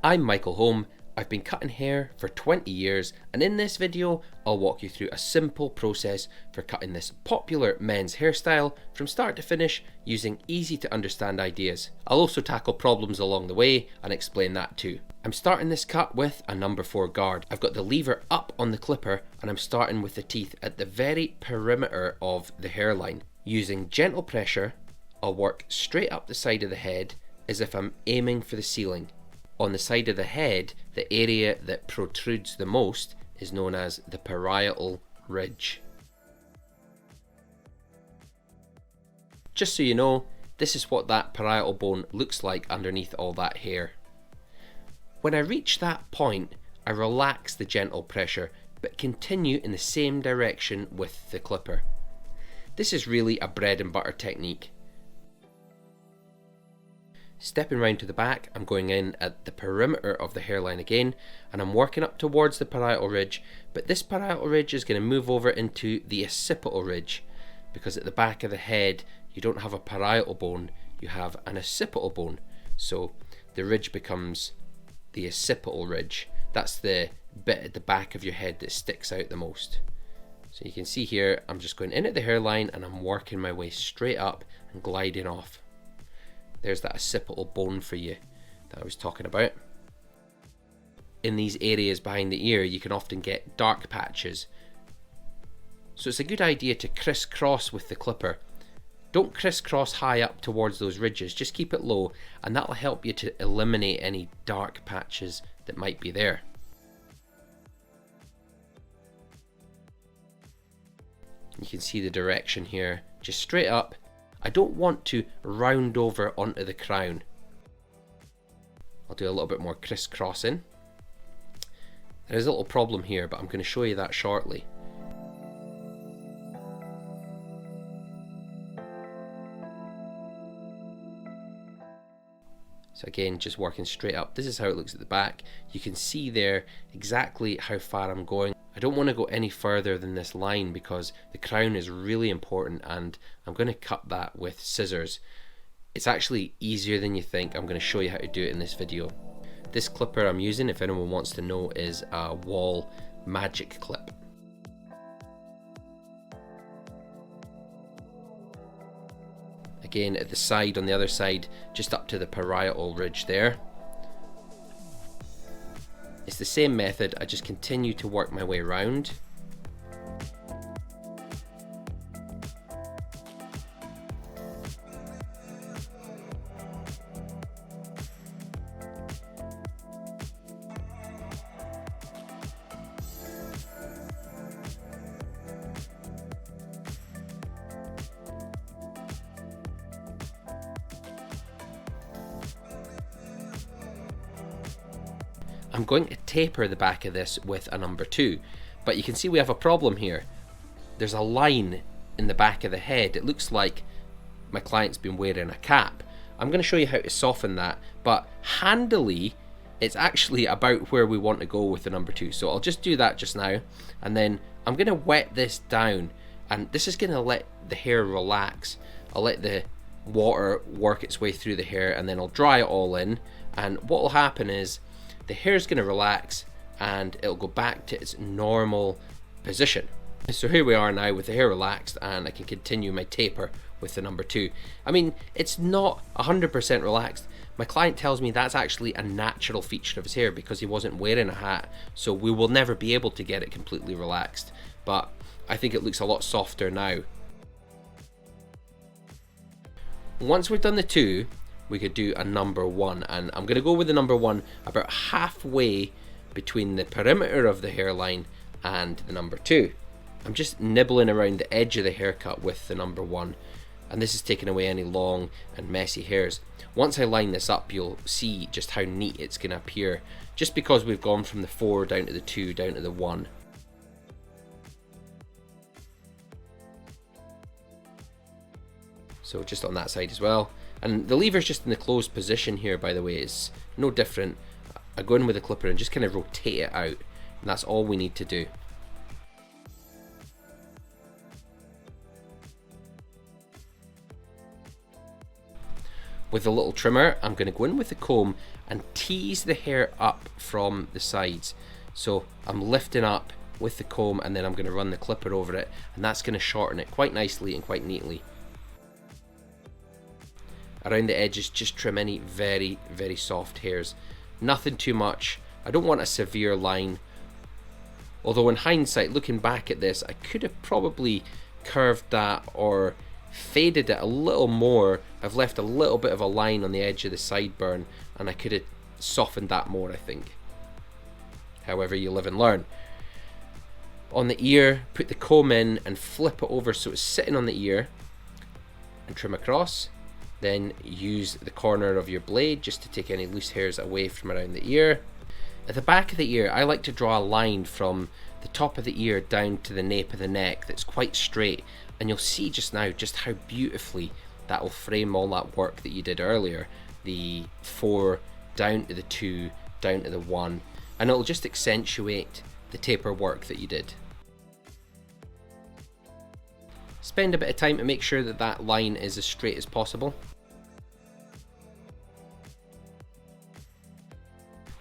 I'm Michael Home. I've been cutting hair for 20 years, and in this video I'll walk you through a simple process for cutting this popular men's hairstyle from start to finish using easy to understand ideas. I'll also tackle problems along the way and explain that too. I'm starting this cut with a number 4 guard. I've got the lever up on the clipper and I'm starting with the teeth at the very perimeter of the hairline. Using gentle pressure, I'll work straight up the side of the head as if I'm aiming for the ceiling. On the side of the head, the area that protrudes the most is known as the parietal ridge. Just so you know, this is what that parietal bone looks like underneath all that hair. When I reach that point, I relax the gentle pressure, but continue in the same direction with the clipper. This is really a bread and butter technique. Stepping round to the back, I'm going in at the perimeter of the hairline again, and I'm working up towards the parietal ridge, but this parietal ridge is going to move over into the occipital ridge, because at the back of the head you don't have a parietal bone, you have an occipital bone, so the ridge becomes the occipital ridge. That's the bit at the back of your head that sticks out the most. So you can see here, I'm just going in at the hairline and I'm working my way straight up and gliding off. There's that occipital bone for you that I was talking about. In these areas behind the ear, you can often get dark patches. So it's a good idea to crisscross with the clipper. Don't crisscross high up towards those ridges, just keep it low, and that'll help you to eliminate any dark patches that might be there. You can see the direction here, just straight up. I don't want to round over onto the crown. I'll do a little bit more crisscrossing. There is a little problem here, but I'm going to show you that shortly. So again, just working straight up. This is how it looks at the back. You can see there exactly how far I'm going. I don't want to go any further than this line because the crown is really important, and I'm going to cut that with scissors. It's actually easier than you think. I'm going to show you how to do it in this video. This clipper I'm using, if anyone wants to know, is a wall magic clip. Again, at the side, on the other side, just up to the parietal ridge there. It's the same method, I just continue to work my way around. I'm going to taper the back of this with a number 2, but you can see we have a problem here. There's a line in the back of the head. It looks like my client's been wearing a cap. I'm going to show you how to soften that, but handily it's actually about where we want to go with the number 2. So I'll just do that just now, and then I'm going to wet this down, and this is going to let the hair relax. I'll let the water work its way through the hair, and then I'll dry it all in, and what will happen is the hair is going to relax and it'll go back to its normal position. So here we are now with the hair relaxed, and I can continue my taper with the number 2. I mean, it's not 100% relaxed. My client tells me that's actually a natural feature of his hair because he wasn't wearing a hat, so we will never be able to get it completely relaxed, but I think it looks a lot softer now. Once we've done the 2, we could do a number 1, and I'm going to go with the number 1 about halfway between the perimeter of the hairline and the number 2. I'm just nibbling around the edge of the haircut with the number 1, and this is taking away any long and messy hairs. Once I line this up, you'll see just how neat it's going to appear, just because we've gone from the 4 down to the 2 down to the 1. So just on that side as well. And the lever's just in the closed position here, by the way. It's no different. I go in with the clipper and just kind of rotate it out, and that's all we need to do. With the little trimmer, I'm going to go in with the comb and tease the hair up from the sides. So I'm lifting up with the comb, and then I'm going to run the clipper over it, and that's going to shorten it quite nicely and quite neatly. Around the edges, just trim any very, very soft hairs. Nothing too much. I don't want a severe line. Although in hindsight, looking back at this, I could have probably curved that or faded it a little more. I've left a little bit of a line on the edge of the sideburn, and I could have softened that more, I think. However, you live and learn. On the ear, put the comb in and flip it over so it's sitting on the ear, and trim across. Then use the corner of your blade just to take any loose hairs away from around the ear. At the back of the ear, I like to draw a line from the top of the ear down to the nape of the neck that's quite straight, and you'll see just now just how beautifully that will frame all that work that you did earlier. The 4 down to the 2 down to the 1, and it'll just accentuate the taper work that you did. Spend a bit of time to make sure that that line is as straight as possible.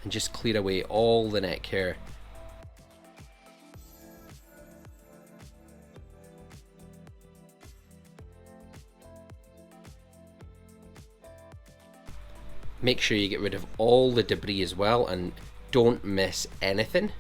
And just clear away all the neck hair. Make sure you get rid of all the debris as well, and don't miss anything.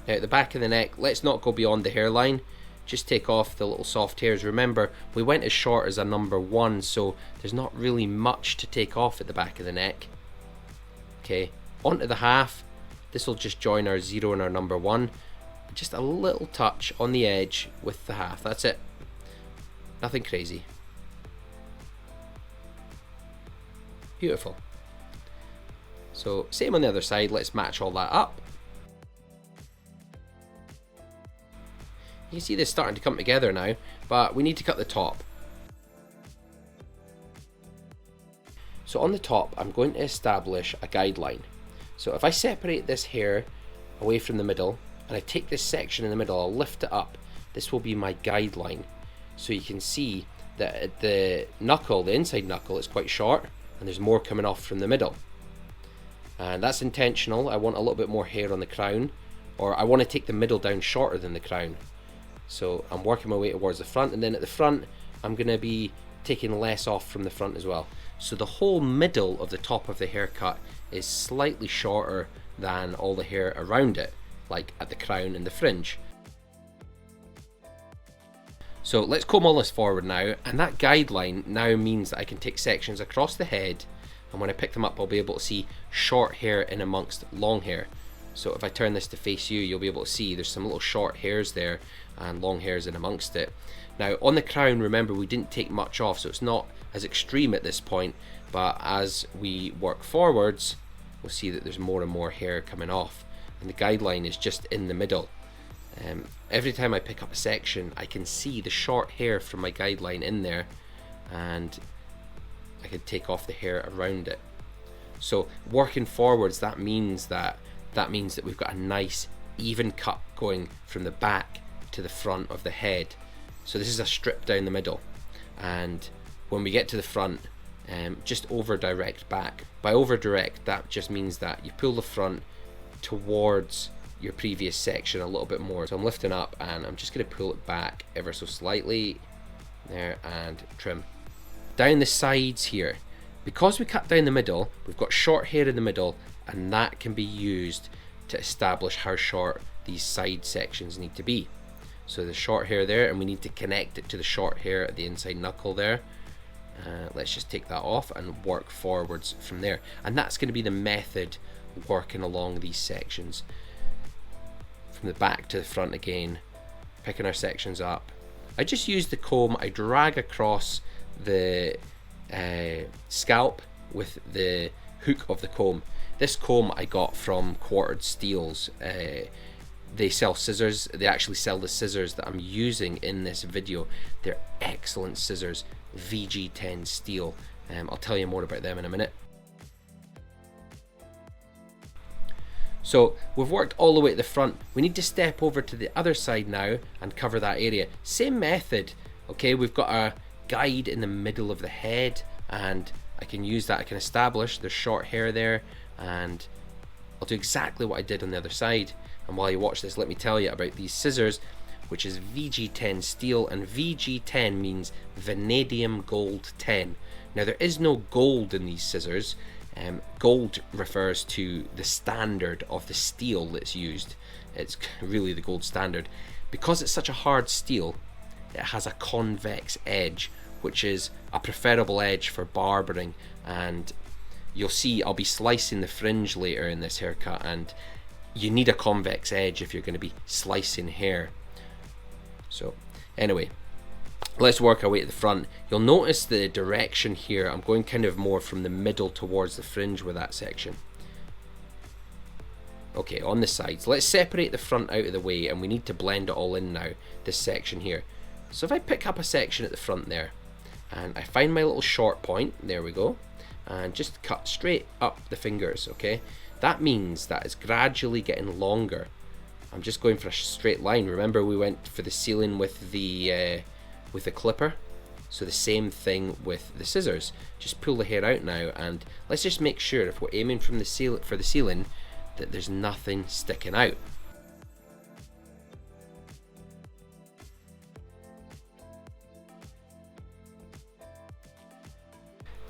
Now at the back of the neck, let's not go beyond the hairline. Just take off the little soft hairs. Remember, we went as short as a number 1, so there's not really much to take off at the back of the neck. Okay, onto the half. This will just join our 0 and our number 1. Just a little touch on the edge with the half. That's it. Nothing crazy. Beautiful. So same on the other side. Let's match all that up. You can see this starting to come together now, but we need to cut the top. So on the top, I'm going to establish a guideline. So if I separate this hair away from the middle, and I take this section in the middle, I'll lift it up. This will be my guideline. So you can see that at the knuckle, the inside knuckle, is quite short, and there's more coming off from the middle. And that's intentional. I want a little bit more hair on the crown, or I want to take the middle down shorter than the crown. So I'm working my way towards the front, and then at the front I'm going to be taking less off from the front as well. So the whole middle of the top of the haircut is slightly shorter than all the hair around it, like at the crown and the fringe. So let's comb all this forward now, and that guideline now means that I can take sections across the head, and when I pick them up I'll be able to see short hair in amongst long hair. So if I turn this to face you, you'll be able to see there's some little short hairs there and long hairs in amongst it. Now on the crown, remember, we didn't take much off, so it's not as extreme at this point, but as we work forwards, we'll see that there's more and more hair coming off, and the guideline is just in the middle. Every time I pick up a section, I can see the short hair from my guideline in there, and I can take off the hair around it. So working forwards, that means that we've got a nice even cut going from the back to the front of the head. So this is a strip down the middle, and when we get to the front, just over direct back. By over direct, that just means that you pull the front towards your previous section a little bit more. So I'm lifting up and I'm just going to pull it back ever so slightly there and trim. Down the sides here, because we cut down the middle, we've got short hair in the middle, and that can be used to establish how short these side sections need to be. So the short hair there, and we need to connect it to the short hair at the inside knuckle there. Let's just take that off and work forwards from there, and that's going to be the method working along these sections from the back to the front again, picking our sections up. I just use the comb, I drag across the scalp with the hook of the comb. This comb I got from Quartered Steels. They sell scissors. They actually sell the scissors that I'm using in this video. They're excellent scissors, VG10 steel. I'll tell you more about them in a minute. So we've worked all the way at the front. We need to step over to the other side now and cover that area. Same method, okay? We've got a guide in the middle of the head, and I can use that. I can establish there's short hair there, and I'll do exactly what I did on the other side. And while you watch this, let me tell you about these scissors, which is VG10 steel, and VG10 means vanadium gold 10. Now there is no gold in these scissors. Gold refers to the standard of the steel that's used. It's really the gold standard. Because it's such a hard steel, it has a convex edge, which is a preferable edge for barbering. And you'll see I'll be slicing the fringe later in this haircut, and you need a convex edge if you're going to be slicing hair. So anyway, let's work our way to the front. You'll notice the direction here. I'm going kind of more from the middle towards the fringe with that section. Okay, on the sides. Let's separate the front out of the way, and we need to blend it all in now, this section here. So if I pick up a section at the front there, and I find my little short point, there we go, and just cut straight up the fingers, okay? That means that it's gradually getting longer. I'm just going for a straight line. Remember we went for the ceiling with the clipper? So the same thing with the scissors. Just pull the hair out now, and let's just make sure if we're aiming from the ceiling that there's nothing sticking out.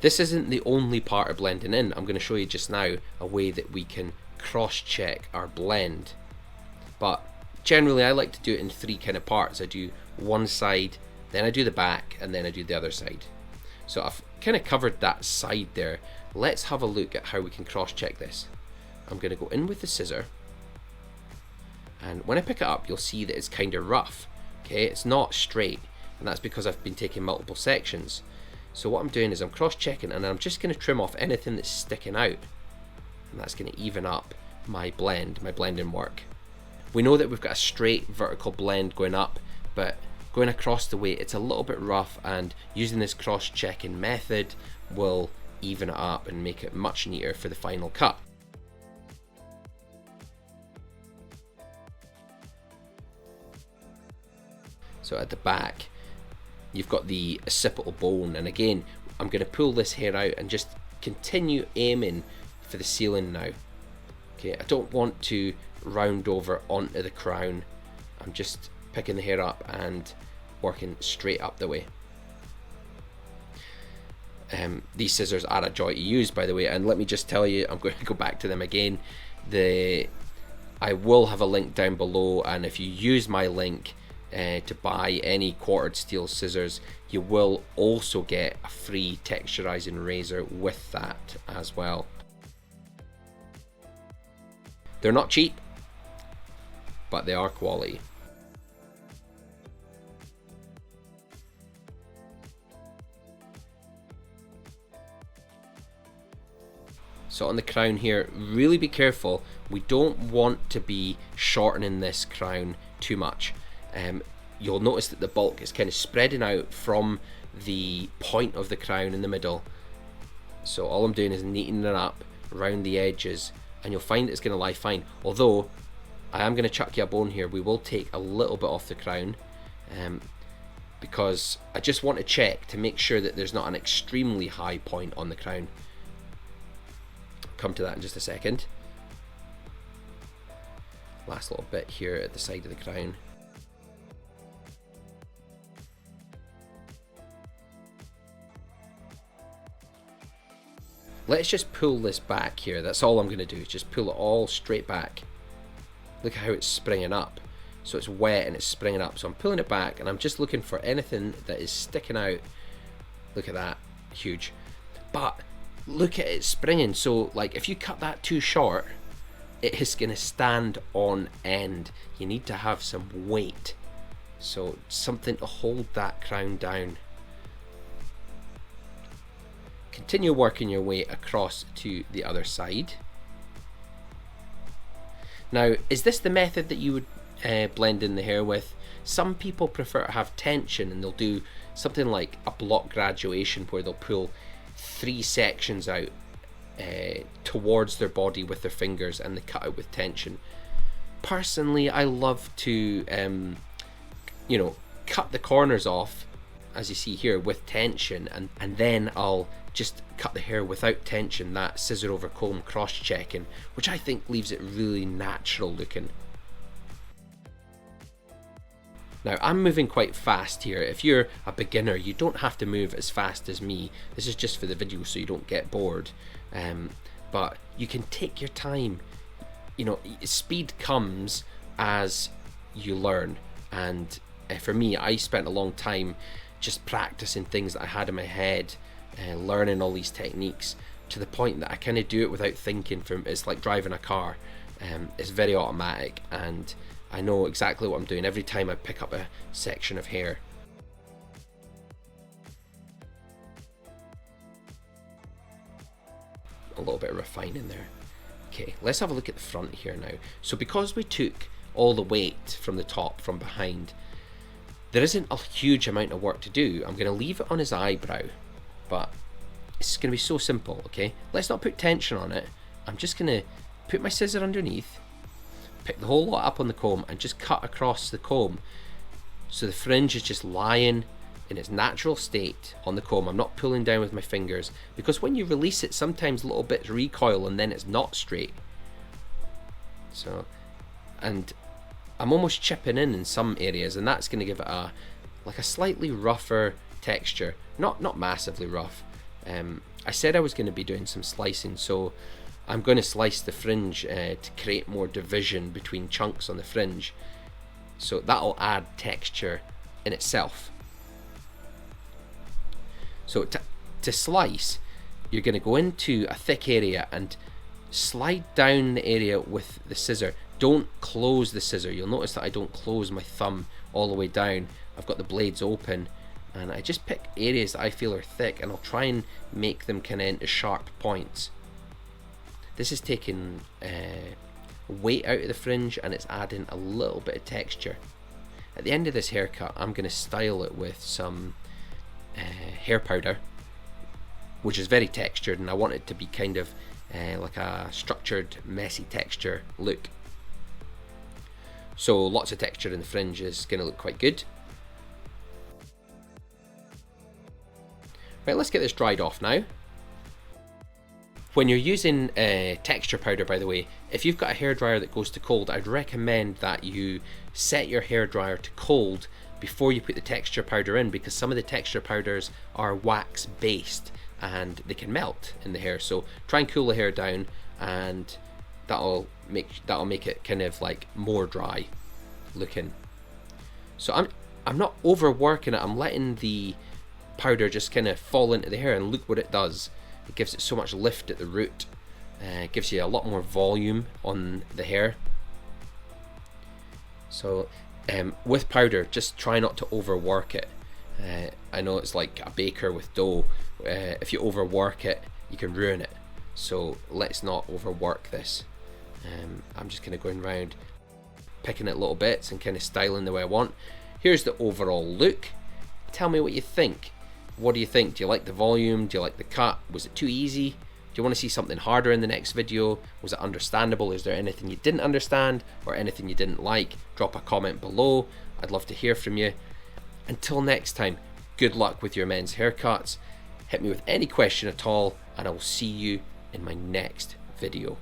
This isn't the only part of blending in. I'm going to show you just now a way that we can cross-check our blend. But generally I like to do it in three kind of parts. I do one side, then I do the back, and then I do the other side. So I've kind of covered that side there. Let's have a look at how we can cross-check this. I'm going to go in with the scissor, and when I pick it up you'll see that it's kind of rough. Okay, it's not straight, and that's because I've been taking multiple sections. So what I'm doing is I'm cross-checking, and I'm just going to trim off anything that's sticking out, and that's going to even up my blending work. We know that we've got a straight vertical blend going up, but going across the way it's a little bit rough, and using this cross-checking method will even it up and make it much neater for the final cut. So at the back you've got the occipital bone, and again I'm going to pull this hair out and just continue aiming for the ceiling now. Okay, I don't want to round over onto the crown. I'm just picking the hair up and working straight up the way. These scissors are a joy to use, by the way, and let me just tell you, I'm going to go back to them again. I will have a link down below, and if you use my link to buy any quartered steel scissors, you will also get a free texturizing razor with that as well. They're not cheap, but they are quality. So on the crown here, really be careful. We don't want to be shortening this crown too much. You'll notice that the bulk is kind of spreading out from the point of the crown in the middle. So all I'm doing is neatening it up around the edges, and you'll find it's going to lie fine. Although I am going to chuck you a bone here. We will take a little bit off the crown, because I just want to check to make sure that there's not an extremely high point on the crown. I'll come to that in just a second. Last little bit here at the side of the crown. Let's just pull this back here. That's all I'm going to do, is just pull it all straight back. Look how it's springing up. So it's wet and it's springing up. So I'm pulling it back, and I'm just looking for anything that is sticking out. Look at that, huge. But look at it springing. So like if you cut that too short, it is going to stand on end. You need to have some weight. So something to hold that crown down. Continue working your way across to the other side. Now, is this the method that you would blend in the hair with? Some people prefer to have tension, and they'll do something like a block graduation where they'll pull 3 sections out towards their body with their fingers, and they cut it with tension. Personally, I love to cut the corners off, as you see here, with tension, and then I'll just cut the hair without tension, that scissor over comb cross-checking, which I think leaves it really natural looking. Now, I'm moving quite fast here. If you're a beginner, you don't have to move as fast as me. This is just for the video so you don't get bored. But you can take your time. Speed comes as you learn. And for me, I spent a long time just practicing things that I had in my head, learning all these techniques, to the point that I kind of do it without thinking. It's like driving a car. It's very automatic, and I know exactly what I'm doing every time I pick up a section of hair. A little bit of refining there. Okay, let's have a look at the front here now. So because we took all the weight from the top, from behind, there isn't a huge amount of work to do. I'm going to leave it on his eyebrow, but it's going to be so simple, okay? Let's not put tension on it. I'm just going to put my scissor underneath, pick the whole lot up on the comb, and just cut across the comb. So the fringe is just lying in its natural state on the comb. I'm not pulling down with my fingers, because when you release it, sometimes little bits recoil and then it's not straight. So, and I'm almost chipping in some areas, and that's going to give it a slightly rougher texture. Not massively rough. I said I was going to be doing some slicing, so I'm going to slice the fringe to create more division between chunks on the fringe. So that'll add texture in itself. So to slice, you're going to go into a thick area and slide down the area with the scissor. Don't close the scissor. You'll notice that I don't close my thumb all the way down. I've got the blades open, and I just pick areas that I feel are thick, and I'll try and make them kind of into sharp points. This is taking weight out of the fringe, and it's adding a little bit of texture. At the end of this haircut, I'm going to style it with some hair powder, which is very textured, and I want it to be kind of like a structured, messy texture look. So lots of texture in the fringe is going to look quite good. Right, let's get this dried off now. When you're using texture powder, by the way, if you've got a hairdryer that goes to cold, I'd recommend that you set your hairdryer to cold before you put the texture powder in, because some of the texture powders are wax based and they can melt in the hair. So try and cool the hair down, and that'll make it kind of like more dry looking. So I'm not overworking it. I'm letting the powder just kind of fall into the hair, and look what it does. It gives it so much lift at the root. It gives you a lot more volume on the hair. So with powder, just try not to overwork it. I know it's like a baker with dough. If you overwork it, you can ruin it. So let's not overwork this. I'm just kind of going around, picking at little bits and kind of styling the way I want. Here's the overall look. Tell me what you think. What do you think? Do you like the volume? Do you like the cut? Was it too easy? Do you want to see something harder in the next video? Was it understandable? Is there anything you didn't understand or anything you didn't like? Drop a comment below. I'd love to hear from you. Until next time, good luck with your men's haircuts. Hit me with any question at all, and I will see you in my next video.